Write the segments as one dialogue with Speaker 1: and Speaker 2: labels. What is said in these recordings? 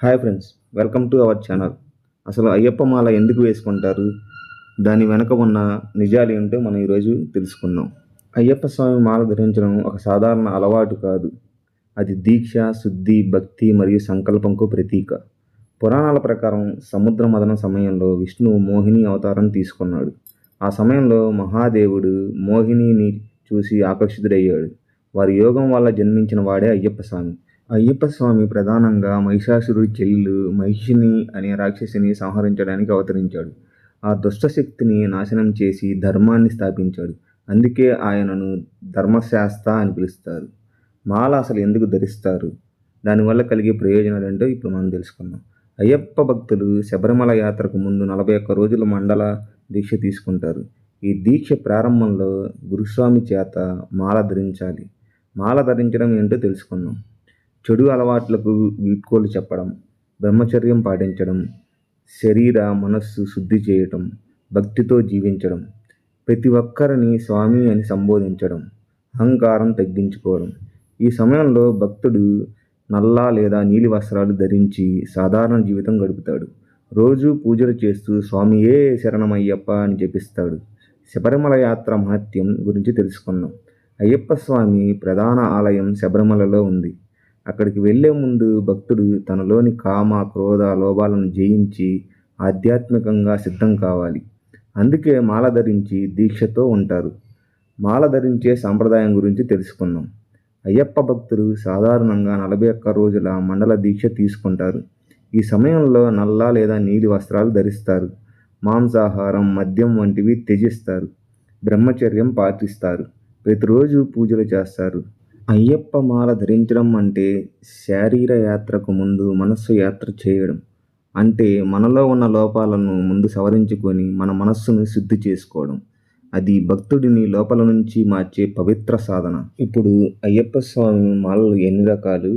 Speaker 1: Hi friends, welcome to our channel. అసలు అయ్యప్ప మాల ఎందుకు వేసుకుంటారు? దాని వెనక ఉన్న నిజాలు ఏంటో మనం ఈరోజు తెలుసుకుందాం. అయ్యప్ప స్వామి మాల ధరించడం ఒక సాధారణ అలవాటు కాదు. అది దీక్ష, శుద్ధి, భక్తి మరియు సంకల్పంకు ప్రతీక. పురాణాల ప్రకారం సముద్ర మథనం సమయంలో విష్ణువు మోహిని అవతారం తీసుకున్నాడు. ఆ సమయంలో మహాదేవుడు మోహినిని చూసి ఆకర్షితుడయ్యాడు. వారి యోగం వల్ల జన్మించిన వాడే అయ్యప్ప స్వామి. అయ్యప్ప స్వామి ప్రధానంగా మహిషాసురుడి చెల్లెలు మహిషిని అనే రాక్షసిని సంహరించడానికి అవతరించాడు. ఆ దుష్టశక్తిని నాశనం చేసి ధర్మాన్ని స్థాపించాడు. అందుకే ఆయనను ధర్మశాస్త్ర అని పిలుస్తారు. మాల అసలు ఎందుకు ధరిస్తారు? దానివల్ల కలిగే ప్రయోజనాలు ఏంటో ఇప్పుడు మనం తెలుసుకుందాం. అయ్యప్ప భక్తులు శబరిమల యాత్రకు ముందు 41 రోజుల మండల దీక్ష తీసుకుంటారు. ఈ దీక్ష ప్రారంభంలో గురుస్వామి చేత మాల ధరించాలి. మాల ధరించడం ఏంటో తెలుసుకుందాం. చెడు అలవాట్లకు వీడ్కోలు చెప్పడం, బ్రహ్మచర్యం పాటించడం, శరీర మనస్సు శుద్ధి చేయటం, భక్తితో జీవించడం, ప్రతి ఒక్కరిని స్వామి అని సంబోధించడం, అహంకారం తగ్గించుకోవడం. ఈ సమయంలో భక్తుడు నల్ల లేదా నీలి వస్త్రాలు ధరించి సాధారణ జీవితం గడుపుతాడు. రోజు పూజలు చేస్తూ స్వామియే శరణమయ్యప్ప అని జపిస్తాడు. శబరిమల యాత్ర మహత్యం గురించి తెలుసుకుందాం. అయ్యప్ప స్వామి ప్రధాన ఆలయం శబరిమలలో ఉంది. అక్కడికి వెళ్లే ముందు భక్తుడు తనలోని కామ, క్రోధ, లోభాలను జయించి ఆధ్యాత్మికంగా సిద్ధం కావాలి. అందుకే మాల ధరించి దీక్షతో ఉంటారు. మాల ధరించే సాంప్రదాయం గురించి తెలుసుకుందాం. అయ్యప్ప భక్తులు సాధారణంగా 41 రోజుల మండల దీక్ష తీసుకుంటారు. ఈ సమయంలో నల్ల లేదా నీలి వస్త్రాలు ధరిస్తారు. మాంసాహారం, మద్యం వంటివి త్యజిస్తారు. బ్రహ్మచర్యం పాటిస్తారు. ప్రతిరోజు పూజలు చేస్తారు. అయ్యప్ప మాల ధరించడం అంటే శారీర యాత్రకు ముందు మనస్సు యాత్ర చేయడం. అంటే మనలో ఉన్న లోపాలను ముందు సవరించుకొని మన మనస్సును శుద్ధి చేసుకోవడం. అది భక్తుడిని లోపల నుంచి మార్చే పవిత్ర సాధన. ఇప్పుడు అయ్యప్ప స్వామి మాలలు ఎన్ని రకాలు,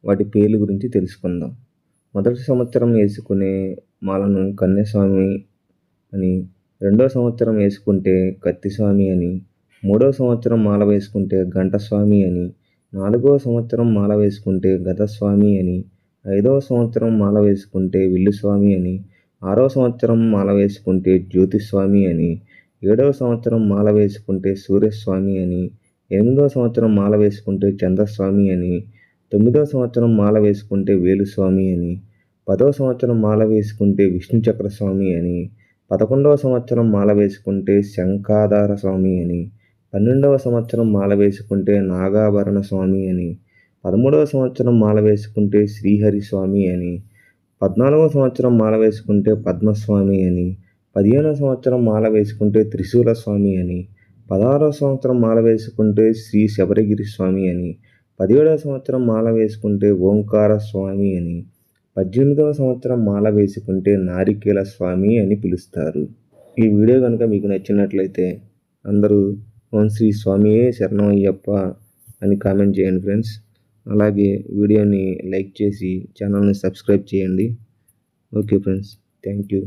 Speaker 1: వాటి పేర్ల గురించి తెలుసుకుందాం. మొదటి సంవత్సరం వేసుకునే మాలను కన్యస్వామి అని, రెండో సంవత్సరం వేసుకుంటే కత్తిస్వామి అని, మూడో సంవత్సరం మాల వేసుకుంటే గంటస్వామి అని, నాలుగో సంవత్సరం మాల వేసుకుంటే గదస్వామి అని, ఐదవ సంవత్సరం మాల వేసుకుంటే విల్లుస్వామి అని, ఆరో సంవత్సరం మాల వేసుకుంటే జ్యోతిస్వామి అని, ఏడవ సంవత్సరం మాల వేసుకుంటే సూర్యస్వామి అని, ఎనిమిదవ సంవత్సరం మాల వేసుకుంటే చంద్రస్వామి అని, తొమ్మిదవ సంవత్సరం మాల వేసుకుంటే వేలుస్వామి అని, 10వ సంవత్సరం మాల వేసుకుంటే విష్ణు చక్రస్వామి అని, 11వ సంవత్సరం మాల వేసుకుంటే శంఖాధార స్వామి అని, 12వ సంవత్సరం మాల వేసుకుంటే నాగాభరణ స్వామి అని, 13వ సంవత్సరం మాల వేసుకుంటే శ్రీహరి స్వామి అని, 14వ సంవత్సరం మాల వేసుకుంటే పద్మస్వామి అని, 15వ సంవత్సరం మాల వేసుకుంటే త్రిశూల స్వామి అని, 16వ సంవత్సరం మాల వేసుకుంటే శ్రీ శబరిగిరి స్వామి అని, 17వ సంవత్సరం మాల వేసుకుంటే ఓంకార స్వామి అని, 18వ సంవత్సరం మాల వేసుకుంటే నారికేల స్వామి అని పిలుస్తారు. ఈ వీడియో కనుక మీకు నచ్చినట్లయితే అందరూ ఓం శ్రీ స్వామియే శరణమయ్యప్ప అని కామెంట్ చేయండి ఫ్రెండ్స్. అలాగే వీడియోని లైక్ చేసి ఛానల్ని సబ్స్క్రైబ్ చేయండి. Okay friends, thank you.